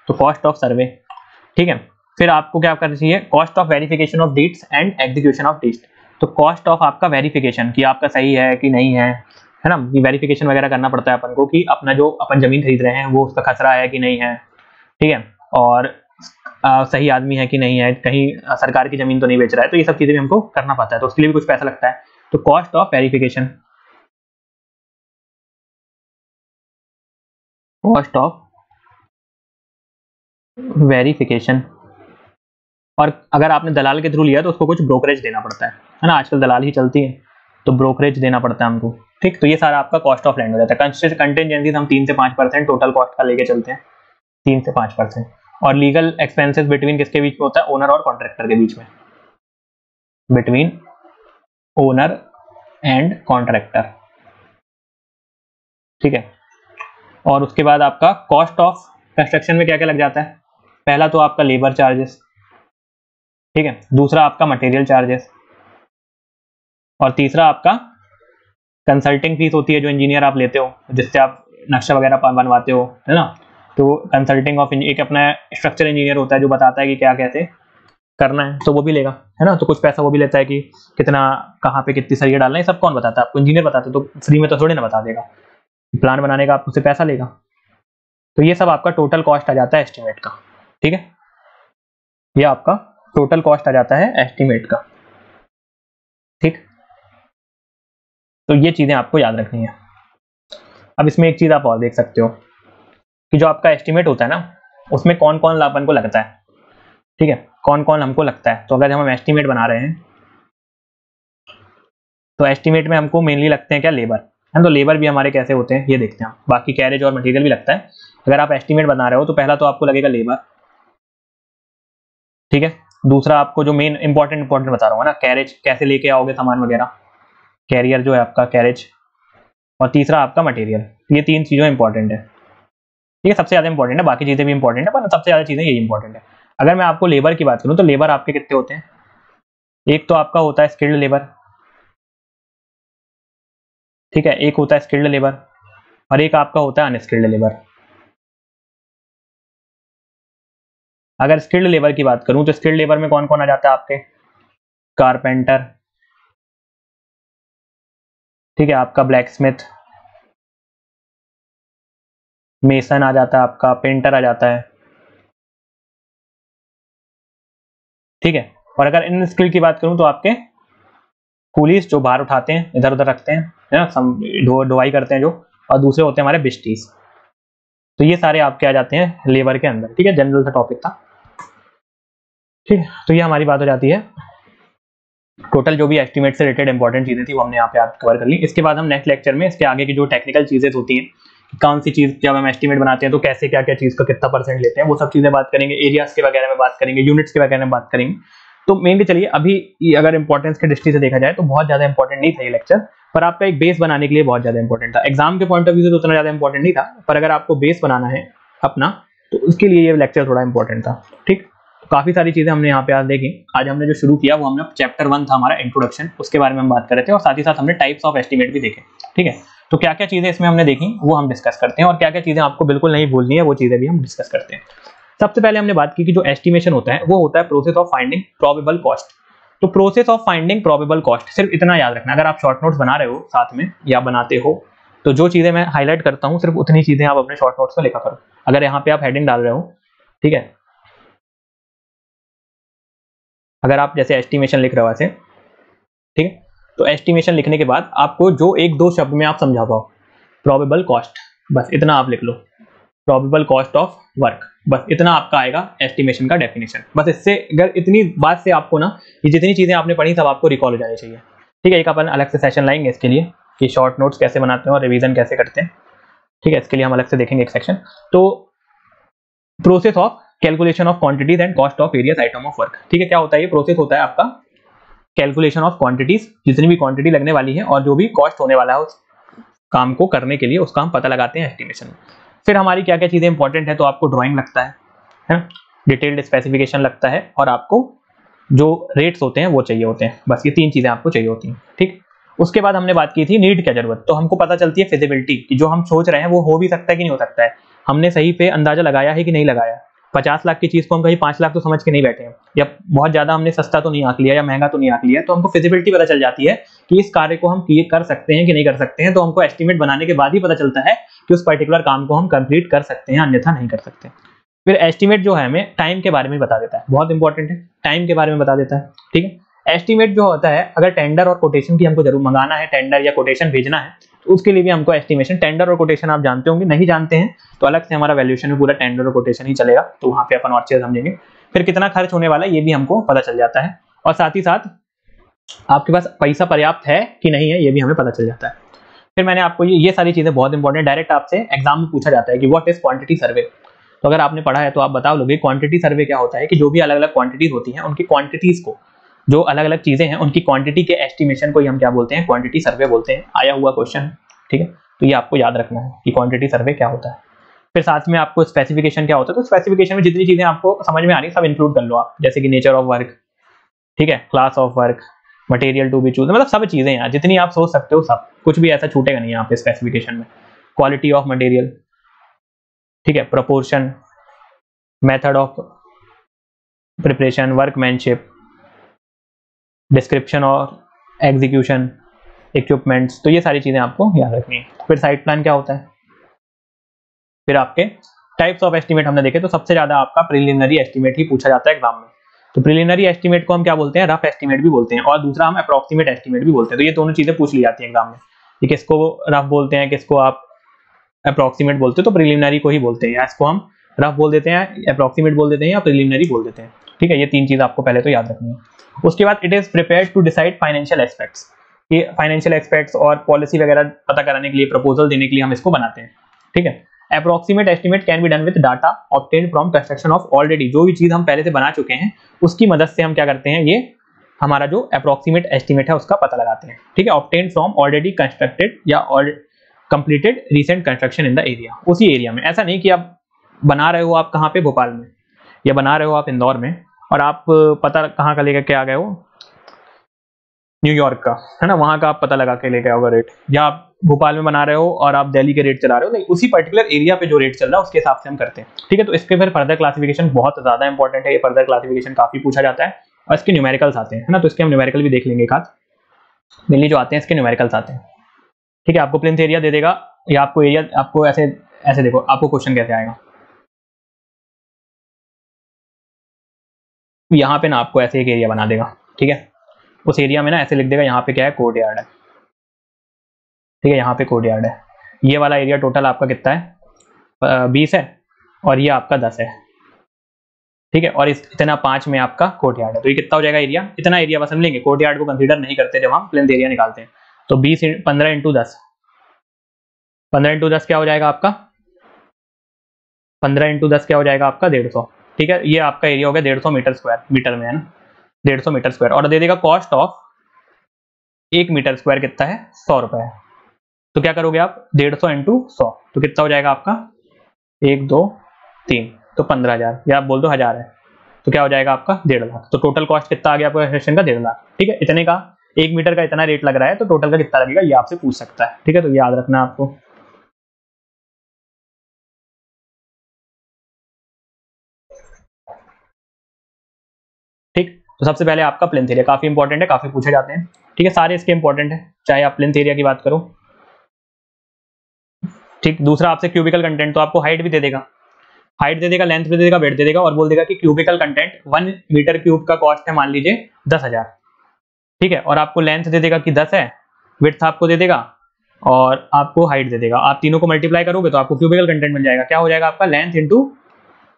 तो कॉस्ट ऑफ सर्वे, ठीक है। फिर आपको क्या करना चाहिए, cost of verification of deeds and execution of deeds. तो कॉस्ट ऑफ आपका वेरिफिकेशन कि आपका सही है कि नहीं है ना, ये वेरिफिकेशन वगैरह करना पड़ता है अपन को कि अपना जो अपन जमीन खरीद रहे हैं वो उसका खसरा है कि नहीं है, ठीक है, और सही आदमी है कि नहीं है, कहीं सरकार की जमीन तो नहीं बेच रहा है, तो ये सब चीजें भी हमको करना पड़ता है, तो उसके लिए भी कुछ पैसा लगता है। तो cost of verification, cost of verification. और अगर आपने दलाल के थ्रू लिया तो उसको कुछ ब्रोकरेज देना पड़ता है ना, आजकल दलाल ही चलती है, तो ब्रोकरेज देना पड़ता है हमको, ठीक। तो ये सारा आपका कॉस्ट ऑफ लैंड हो जाता है। कंटेंजेंसी हम 3 से 5% टोटल कॉस्ट का लेके चलते हैं, 3 से 5%। और लीगल एक्सपेंसेस बिटवीन किसके बीच में होता है, ओनर और कॉन्ट्रैक्टर के बीच में, बिटवीन ओनर एंड कॉन्ट्रैक्टर, ठीक है। और उसके बाद आपका कॉस्ट ऑफ कंस्ट्रक्शन में क्या क्या लग जाता है, पहला तो आपका लेबर चार्जेस, ठीक है, दूसरा आपका मटेरियल चार्जेस, और तीसरा आपका कंसल्टिंग फीस होती है जो इंजीनियर आप लेते हो, जिससे आप नक्शा वगैरह बनवाते हो, है ना। तो कंसल्टिंग ऑफ एक अपना स्ट्रक्चर इंजीनियर होता है जो बताता है कि क्या कैसे करना है, तो वो भी लेगा, है ना। तो कुछ पैसा वो भी लेता है कि कितना, कहाँ पे कितनी सरिया डालना है, सब कौन बताता है आपको, इंजीनियर बताता है, तो फ्री में तो थोड़ी ना बता देगा, प्लान बनाने का आपको उससे पैसा लेगा। तो ये सब आपका टोटल कॉस्ट आ जाता है एस्टिमेट का, ठीक है, ये आपका टोटल कॉस्ट आ जाता है एस्टिमेट का, ठीक। तो ये चीजें आपको याद रखनी है। अब इसमें एक चीज आप और देख सकते हो कि जो आपका एस्टिमेट होता है ना, उसमें कौन कौन अपन को लगता है, ठीक है, कौन कौन हमको लगता है। तो अगर हम एस्टिमेट बना रहे हैं तो एस्टिमेट में हमको मेनली लगते हैं क्या, लेबर, है। तो लेबर भी हमारे कैसे होते हैं ये देखते हैं हम, बाकी कैरेज और मटेरियल भी लगता है। अगर आप एस्टिमेट बना रहे हो तो पहला तो आपको लगेगा लेबर, ठीक है। दूसरा आपको जो मेन इंपॉर्टेंट बता रहा हूँ ना, कैरेज कैसे लेके आओगे सामान वगैरह, कैरियर जो है आपका कैरेज, और तीसरा आपका मटेरियल। ये 3 चीज़ें इंपॉर्टेंट है, ये सबसे ज़्यादा इंपॉर्टेंट है, बाकी चीज़ें भी इंपॉर्टेंट है पर सबसे ज़्यादा चीज़ें यही इंपॉर्टेंट है। अगर मैं आपको लेबर की बात करूँ तो लेबर आपके कितने होते हैं, एक तो आपका होता है स्किल्ड लेबर, ठीक है, एक होता है स्किल्ड लेबर, और एक आपका होता है अनस्किल्ड लेबर। अगर स्किल्ड लेबर की बात करूं तो स्किल्ड लेबर में कौन कौन आ जाता है आपके, कारपेंटर, ठीक है, आपका ब्लैक स्मिथ, मेसन आ जाता है, आपका पेंटर आ जाता है, ठीक है। और अगर इन स्किल की बात करूं तो आपके कूलीज जो बाहर उठाते हैं इधर उधर रखते हैं, है ना, ढुआई करते हैं जो, और दूसरे होते हैं हमारे बिस्टीज। तो ये सारे आपके आ जाते हैं लेबर के अंदर, ठीक है, जनरल सा टॉपिक था, ठीक है। तो ये हमारी बात हो जाती है, टोटल जो भी एस्टिमेट से रिलेटेड इंपॉर्टेंट चीजें थी वो हमने यहाँ पे आप कवर कर ली। इसके बाद हम नेक्स्ट लेक्चर में इसके आगे की जो टेक्निकल चीजें होती हैं, कौन सी चीज जब हम एस्टिमेट बनाते हैं तो कैसे क्या क्या चीज का कितना परसेंट लेते हैं, वो सब चीजें बात करेंगे, एरियाज के वगैरह में बात करेंगे, यूनिट्स के वगैरह में बात करेंगे। तो मेनली चलिए अभी अगर इंपॉर्टेंस की दृष्टि से देखा जाए तो बहुत ज्यादा इंपॉर्टेंट नहीं था ये लेक्चर, पर आपका एक बेस बनाने के लिए बहुत ज्यादा इंपॉर्टेंट था। एग्जाम के पॉइंट ऑफ व्यू से तो उतना ज्यादा इंपॉर्टेंट नहीं था, पर अगर आपको बेस बनाना है अपना तो उसके लिए ये लेक्चर थोड़ा इंपॉर्टेंट था, ठीक। काफी सारी चीजें हमने यहाँ पे आज देखी। आज हमने जो शुरू किया वो हमने चैप्टर 1 था हमारा इंट्रोडक्शन, उसके बारे में हम बात कर रहे थे, और साथ ही साथ हमने टाइप्स ऑफ एस्टिमेट भी देखे, ठीक है। तो क्या क्या चीजें इसमें हमने देखी वो हम डिस्कस करते हैं, और क्या क्या चीजें आपको बिल्कुल नहीं भूलनी है वो चीजें भी हम डिस्कस करते हैं। सबसे पहले हमने बात की कि जो एस्टिमेशन होता है वो होता है process of finding probable cost. तो process of finding probable cost सिर्फ इतना याद रखना, अगर आप शॉर्ट नोट्स बना रहे हो साथ में या बनाते हो तो जो चीज़ें मैं हाईलाइट करता हूँ सिर्फ उतनी चीज़ें आप अपने शॉर्ट नोट्स में लिखा करो। अगर यहाँ पे आप हेडिंग डाल रहे हो, ठीक है, अगर आप जैसे एस्टिमेशन लिख रहे हो ऐसे, ठीक है, तो एस्टिमेशन लिखने के बाद आपको जो एक दो शब्द में आप समझा पाओ, प्रोबेबल कॉस्ट, बस इतना आप लिख लो, प्रोबेबल कॉस्ट ऑफ वर्क, बस इतना आपका आएगा एस्टिमेशन का डेफिनेशन। बस इससे अगर इतनी बात से आपको ना ये जितनी चीज़ें आपने पढ़ी सब आपको रिकॉल हो जानी चाहिए। ठीक है, एक अपन अलग से सेशन लाएंगे इसके लिए कि शॉर्ट नोट्स कैसे बनाते हैं और रिवीजन कैसे करते हैं। ठीक है, इसके लिए हम अलग से देखेंगे एक सेक्शन। तो process of calculation of quantities and cost of various item of work. ठीक है, क्या होता है ये प्रोसेस होता है आपका कैलकुलेशन ऑफ क्वांटिटीज, जितनी भी क्वांटिटी लगने वाली है और जो भी कॉस्ट होने वाला है उस काम को करने के लिए, उसका हम पता लगाते हैं एस्टिमेशन में। फिर हमारी क्या क्या चीज़ें इंपॉर्टेंट है, तो आपको ड्राइंग लगता है ना, डिटेल्ड स्पेसिफिकेशन लगता है, और आपको जो रेट्स होते हैं वो चाहिए होते हैं। बस ये तीन चीज़ें आपको चाहिए होती हैं। ठीक, उसके बाद हमने बात की थी नीड क्या जरूरत, तो हमको पता चलती है फिजिबिलिटी कि जो हम सोच रहे हैं वो हो भी सकता है कि नहीं हो सकता है, हमने सही पे अंदाजा लगाया है कि नहीं लगाया। 50 लाख की चीज़ को हम कहीं 5 लाख तो समझ के नहीं बैठे हैं, या बहुत ज़्यादा हमने सस्ता तो नहीं आंक लिया या महंगा तो नहीं आंक लिया, तो हमको फिजिबिलिटी पता चल जाती है कि इस कार्य को हम किए कर सकते हैं कि नहीं कर सकते हैं। तो हमको एस्टिमेट बनाने के बाद ही पता चलता है कि उस पर्टिकुलर काम को हम कंप्लीट कर सकते हैं, अन्यथा नहीं कर सकते। फिर एस्टिमेट जो है हमें टाइम के बारे में बता देता है, बहुत इंपॉर्टेंट है, टाइम के बारे में बता देता है। ठीक है, एस्टिमेट जो होता है अगर टेंडर और कोटेशन की हमको जरूर मंगाना है, टेंडर या कोटेशन भेजना है, तो उसके लिए भी हमको एस्टिमेशन, टेंडर और कोटेशन आप जानते होंगे, नहीं जानते हैं तो अलग से हमारा वैल्यूएशन में पूरा टेंडर और कोटेशन ही चलेगा, तो वहां पे अपन और चीज समझेंगे। फिर कितना खर्च होने वाला है ये भी हमको पता चल जाता है, और साथ ही साथ आपके पास पैसा पर्याप्त है कि नहीं है ये भी हमें पता चल जाता है। फिर मैंने आपको ये सारी चीजें बहुत इंपॉर्टेंट, डायरेक्ट आपसे एग्जाम में पूछा जाता है कि व्हाट इज क्वांटिटी सर्वे। तो अगर आपने पढ़ा है तो आप बता लोगे क्वांटिटी सर्वे क्या होता है, कि जो भी अलग अलग क्वांटिटीज होती हैं उनकी क्वांटिटीज को, जो अलग अलग चीजें हैं उनकी क्वांटिटी के एस्टिमेशन को ही हम क्या बोलते हैं, क्वांटिटी सर्वे बोलते हैं। आया हुआ क्वेश्चन, ठीक है, तो ये आपको याद रखना है कि क्वांटिटी सर्वे क्या होता है। फिर साथ में आपको स्पेसिफिकेशन क्या होता है, तो स्पेसिफिकेशन में जितनी चीजें आपको समझ में आ रही है सब इंक्लूड कर लो आप, जैसे कि नेचर ऑफ वर्क, ठीक है, class of work, material to be choose, मतलब सब चीजें हैं जितनी आप सोच सकते हो, सब कुछ भी ऐसा छूटेगा नहीं यहाँ पे स्पेसिफिकेशन में। क्वालिटी ऑफ मटेरियल, ठीक है, proportion, method of preparation, workmanship, description और एग्जीक्यूशन, इक्विपमेंट्स, तो ये सारी चीजें आपको याद रखनी है। फिर साइट प्लान क्या होता है। फिर आपके टाइप्स ऑफ एस्टिमेट हमने देखे, तो सबसे ज्यादा आपका प्रिलिमिनरी एस्टिमेट ही पूछा जाता है एग्जाम में। तो प्रिलिमिनरी एस्टिमेट को हम क्या बोलते हैं, रफ एस्टिमेट भी बोलते हैं, और दूसरा हम अप्रोक्सीमेट एस्टिमेट भी बोलते हैं। तो ये दोनों चीजें पूछ ली जाती है एग्जाम में, कि किसको रफ बोलते हैं, किसको आप अप्रोक्सीमेट बोलते हो, तो प्रिलिमिनरी को ही बोलते हैं, या इसको हम रफ बोल देते हैं, अप्रोक्सीमेट बोल देते हैं, या प्रिलिमिनरी बोल देते हैं। ठीक है, ये तीन चीज आपको पहले तो याद रखनी है। उसके बाद it is prepared to decide financial aspects, ये फाइनेंशियल एस्पेक्ट्स और पॉलिसी वगैरह पता कराने के लिए, प्रपोजल देने के लिए हम इसको बनाते हैं। ठीक है, approximate estimate can be done with data obtained from construction of already, जो भी चीज हम पहले से बना चुके हैं उसकी मदद से हम क्या करते हैं, ये हमारा जो अप्रोक्सीमेट एस्टिमेट है उसका पता लगाते हैं। ठीक है, ऑब्टेन्ड फ्रॉम ऑलरेडी कंस्ट्रक्टेड या completed recent construction in the area, उसी एरिया में। ऐसा नहीं कि आप बना रहे हो आप कहाँ पे, भोपाल में, या बना रहे हो आप इंदौर में, और आप पता कहाँ का लेकर के आ गए हो, न्यूयॉर्क का, है ना, वहां का आप पता लगा के लेके आओगे रेट, या आप भोपाल में बना रहे हो और आप दिल्ली के रेट चला रहे हो, नहीं, उसी पर्टिकुलर एरिया पे जो रेट चल रहा है उसके हिसाब से हम करते हैं। ठीक है, तो इसके फिर फर्दर क्लासिफिकेशन बहुत ज्यादा इंपॉर्टेंट है, ये फर्दर क्लासिफिकेशन काफी पूछा जाता है, और इसके न्यूमेरिकल्स आते हैं, है ना, तो इसके हम न्यूमेरिकल भी देख लेंगे एक आध, मेनली जो आते हैं इसके न्यूमेरिकल्स आते हैं। ठीक है, आपको प्लेन्थ एरिया दे देगा, या आपको एरिया, आपको ऐसे ऐसे देखो आपको क्वेश्चन कैसे आएगा, यहाँ पे ना आपको ऐसे एक एरिया बना देगा। ठीक है, उस एरिया में ना ऐसे लिख देगा, यहाँ पे क्या है, कोर्ट यार्ड है। ठीक है, यहाँ पे कोर्ट यार्ड है, ये वाला एरिया टोटल आपका कितना है, 20 है, और ये आपका 10 है। ठीक है, और इस इतना 5 में आपका कोर्ट यार्ड है, तो ये कितना हो जाएगा एरिया, इतना एरिया बस हम लेंगे, कोर्ट यार्ड को कंसीडर नहीं करते जब हम प्लेन्थ एरिया निकालते हैं। तो 15 इंटू 10, 15 इंटू 10 क्या हो जाएगा आपका, 15 इंटू 10 क्या हो जाएगा आपका 150। ठीक है, ये आपका एरिया हो गया 150 मीटर स्क्वायर, मीटर में है ना, 150 मीटर स्क्वायर, और दे देगा कॉस्ट ऑफ 1 मीटर स्क्वायर कितना है, 100 रुपए है। तो क्या करोगे आप, 150 इंटू 100, तो कितना हो जाएगा आपका, 1 2 3, तो 15,000, या आप बोल दो 1000 है, तो क्या हो जाएगा आपका 1.5 लाख। तो टोटल कॉस्ट कितना आ गया आपका कंस्ट्रक्शन का, 1.5 लाख। ठीक है, इतने का 1 मीटर का इतना रेट लग रहा है, तो टोटल का कितना लगेगा ये आपसे पूछ सकता है। ठीक है, तो याद रखना आपको। ठीक, तो सबसे पहले आपका प्लेन्थ एरिया काफी इंपॉर्टेंट है, काफी पूछे जाते हैं। ठीक है, सारे इसके इंपॉर्टेंट है, चाहे आप प्लेन्थ एरिया की बात करो, ठीक, दूसरा आपसे क्यूबिकल कंटेंट, तो आपको हाइट भी दे देगा, हाइट दे देगा, लेंथ भी दे देगा, वेट दे देगा, और बोल देगा कि क्यूबिकल कंटेंट 1 मीटर क्यूब का कॉस्ट है मान लीजिए 10,000, ठीक है, और आपको लेंथ दे देगा कि 10 है, विड्थ आपको दे देगा और आपको हाइट दे देगा। आप तीनों को मल्टीप्लाई करोगे तो आपको क्यूबिकल कंटेंट मिल जाएगा। क्या हो जाएगा आपका? Length into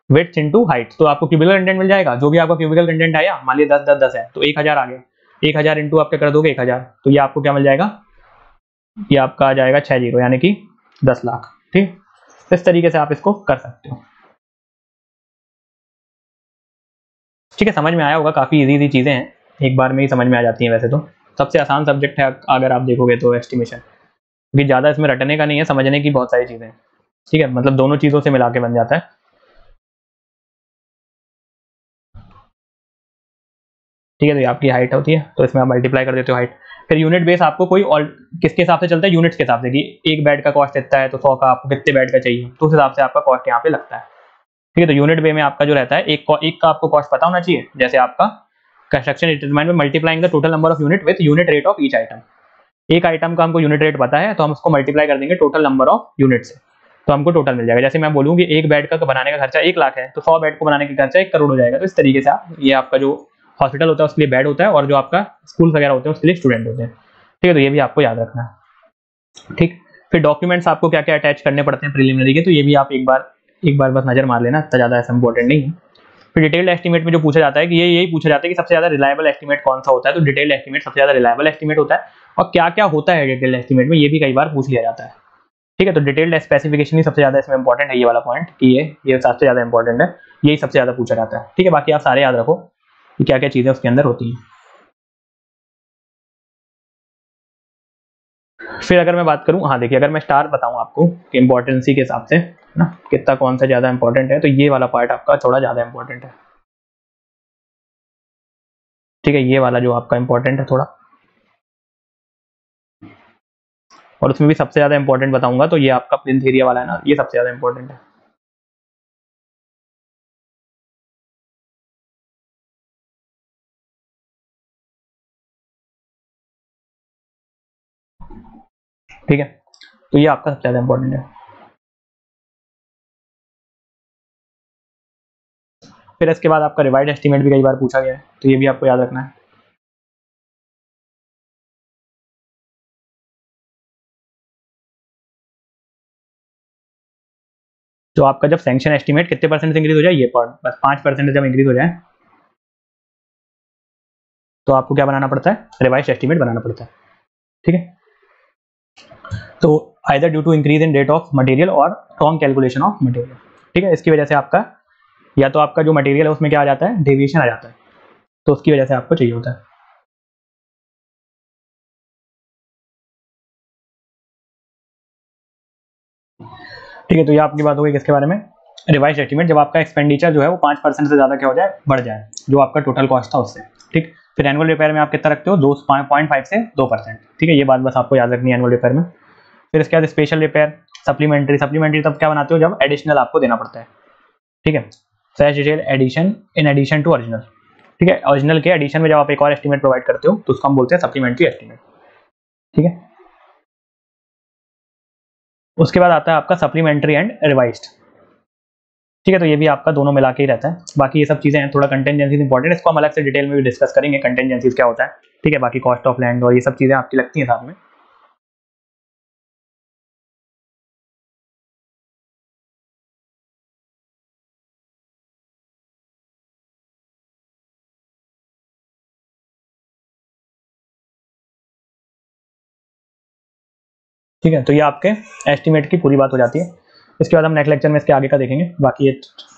width into height, तो आपको क्यूबिकल कंटेंट मिल जाएगा। जो भी आपका क्यूबिकल कंटेंट आया, मान लीजिए 10 10 10 है तो 1000 आ गया, 1000 इंटू आप क्या कर दोगे 1000, तो ये आपको क्या मिल जाएगा? ये आपका आ जाएगा 60, यानी कि 10 लाख। ठीक, इस तरीके से आप इसको कर सकते हो। ठीक है, समझ में आया होगा, काफी इजी इजी चीजें हैं, एक बार में ही समझ में आ जाती हैं। वैसे तो सबसे आसान सब्जेक्ट है अगर आप देखोगे तो एस्टिमेशन, क्योंकि ज्यादा इसमें रटने का नहीं है, समझने की बहुत सारी चीजें हैं। ठीक है, मतलब दोनों चीजों से मिला के बन जाता है। ठीक है, तो ये आपकी हाइट होती है, तो इसमें आप मल्टीप्लाई कर देते हो हाइट। फिर यूनिट बेस आपको कोई और किसके हिसाब से चलता है? यूनिट्स के हिसाब से, कि एक बेड का कॉस्ट इतना है तो 100 का आपको कितने बेड का चाहिए, तो उस हिसाब से आपका कॉस्ट यहाँ पे लगता है। ठीक है, तो यूनिट बे में आपका जो रहता है, एक का आपको कॉस्ट पता होना चाहिए, जैसे आपका कंस्ट्रक्शन डिटरमाइन में multiplying the total number of unit with unit rate of each item. एक आइटम का हमको यूनिट रेट पता है तो हम उसको मल्टीप्लाई कर देंगे टोटल नंबर ऑफ यूनिट से, तो हमको टोटल मिल जाएगा। जैसे मैं बोलूँ कि एक बेड का बनाने का खर्चा 1 लाख है, तो 100 बेड को बनाने का खर्चा 1 करोड़ हो जाएगा। तो इस तरीके से आप, ये आपका जो हॉस्पिटल होता है उसके लिए बेड होता है, और जो आपका स्कूल वगैरह होते हैं उसके लिए स्टूडेंट होते हैं। ठीक है, तो ये भी आपको याद रखना है। ठीक, फिर डॉक्यूमेंट्स आपको क्या क्या अटैच करने पड़ते हैं प्रीलिमिनरी के, तो ये भी आप एक बार बस नजर मार लेना, इतना ज्यादा ऐसा इंपॉर्टेंट नहीं है। फिर डिटेल्ड एस्टीमेट में जो पूछा जाता है कि ये यही पूछा जाता है कि सबसे ज्यादा रिलायबल एस्टीमेट कौन सा होता है, तो डिटेल्ड एस्टीमेट सबसे ज्यादा रिलायबल एस्टीमेट होता है। और क्या क्या होता है डिटेल्ड एस्टीमेट में, ये भी कई बार पूछ लिया जाता है। ठीक है, तो डिटेल्ड स्पेसिफिकेशन ही सबसे ज्यादा इसमें इंपॉर्टेंट है, ये वाला पॉइंट कि ये सबसे ज्यादा इंपॉर्टेंट है, यही सबसे ज्यादा पूछा जाता है। ठीक है, बाकी आप सारे याद रखो कि क्या क्या चीजें उसके अंदर होती हैं। फिर अगर मैं बात करूं, हाँ देखिए, अगर मैं स्टार बताऊं आपको कि इंपॉर्टेंसी के हिसाब से ना, कितना कौन सा ज्यादा इंपॉर्टेंट है, तो ये वाला पार्ट आपका थोड़ा ज्यादा इंपॉर्टेंट है। ठीक है, ये वाला जो आपका इंपॉर्टेंट है थोड़ा, और उसमें भी सबसे ज्यादा इंपॉर्टेंट बताऊंगा तो ये आपका प्लिंथ एरिया वाला है ना, ये सबसे ज्यादा इंपॉर्टेंट है। ठीक है, तो ये आपका सबसे ज्यादा इंपॉर्टेंट है। फिर इसके बाद आपका रिवाइड एस्टीमेट भी कई बार पूछा गया है, तो ये भी आपको याद रखना है। तो आपका जब सैंक्शन एस्टीमेट कितने परसेंट से इंक्रीज हो जाए, ये पॉइंट बस 5% जब इंक्रीज हो जाए तो आपको क्या बनाना पड़ता है? रिवाइज एस्टीमेट बनाना पड़ता है। ठीक है, तो either due to increase in rate of material और रॉन्ग कैलकुलेशन ऑफ मटेरियल। ठीक है, इसकी वजह से आपका, या तो आपका जो मटेरियल है उसमें क्या आ जाता है? डेविएशन आ जाता है, तो उसकी वजह से आपको चाहिए होता है। ठीक है, तो ये आपकी बात हो गई किसके बारे में? रिवाइज एस्टीमेट, जब आपका एक्सपेंडिचर जो है वो 5% से ज्यादा क्या हो जाए? बढ़ जाए, जो आपका टोटल कॉस्ट था उससे। ठीक, फिर एनुअल रिपेयर में आप कितना रखते हो? 2.5 से 2%। ठीक है, ये बात बस आपको याद रखनी है एनुअल रिपेयर में। फिर इसके बाद स्पेशल रिपेयर, सप्लीमेंट्री, सप्लीमेंट्री तब क्या बनाते हो? जब एडिशनल आपको देना पड़ता है। ठीक है, fresh detail addition in addition to original. ठीक है, ओरिजिनल के एडिशन में जब आप एक और एस्टीमेट प्रोवाइड करते हो तो उसको हम बोलते हैं सप्लीमेंट्री एस्टीमेट। ठीक है, उसके बाद आता है आपका सप्लीमेंट्री एंड रिवाइज्ड। ठीक है, तो ये भी आपका दोनों मिला के ही रहता है। बाकी ये सब चीजें हैं, थोड़ा कंटेंजेंसी इंपॉर्टेंट है, इसको हम अलग से डिटेल में भी डिस्कस करेंगे, कंटेंजेंसीज क्या होता है। ठीक है, बाकी कॉस्ट ऑफ लैंड और ये सब चीजें आपकी लगती हैं साथ में। ठीक है, तो ये आपके एस्टिमेट की पूरी बात हो जाती है। इसके बाद हम नेक्स्ट लेक्चर में इसके आगे का देखेंगे। बाकी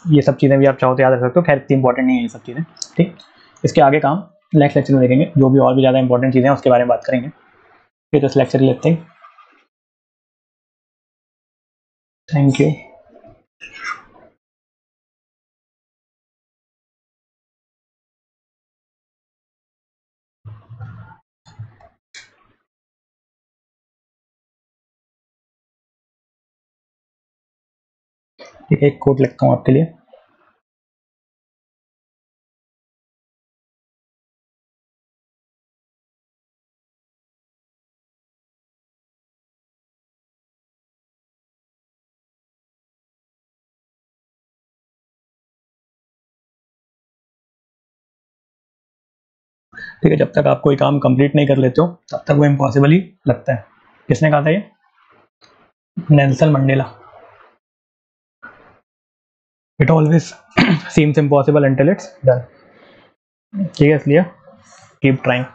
ये सब चीज़ें भी आप चाहो तो याद रख सकते हो, खैर इतनी इंपॉर्टेंट नहीं है ये सब चीज़ें। ठीक, इसके आगे काम नेक्स्ट लेक्चर में देखेंगे, जो भी और भी ज़्यादा इंपॉर्टेंट चीज़ें हैं उसके बारे में बात करेंगे। फिर तो इस लेक्चर लेते हैं। Thank you. ठीक है, एक कोड लिखता हूँ आपके लिए। ठीक है, जब तक आप कोई काम कंप्लीट नहीं कर लेते हो तब तक वो इम्पॉसिबल ही लगता है। किसने कहा था ये? Nelson Mandela. It always seems impossible until it's done। ठीक है, इसलिए कीप ट्राइंग।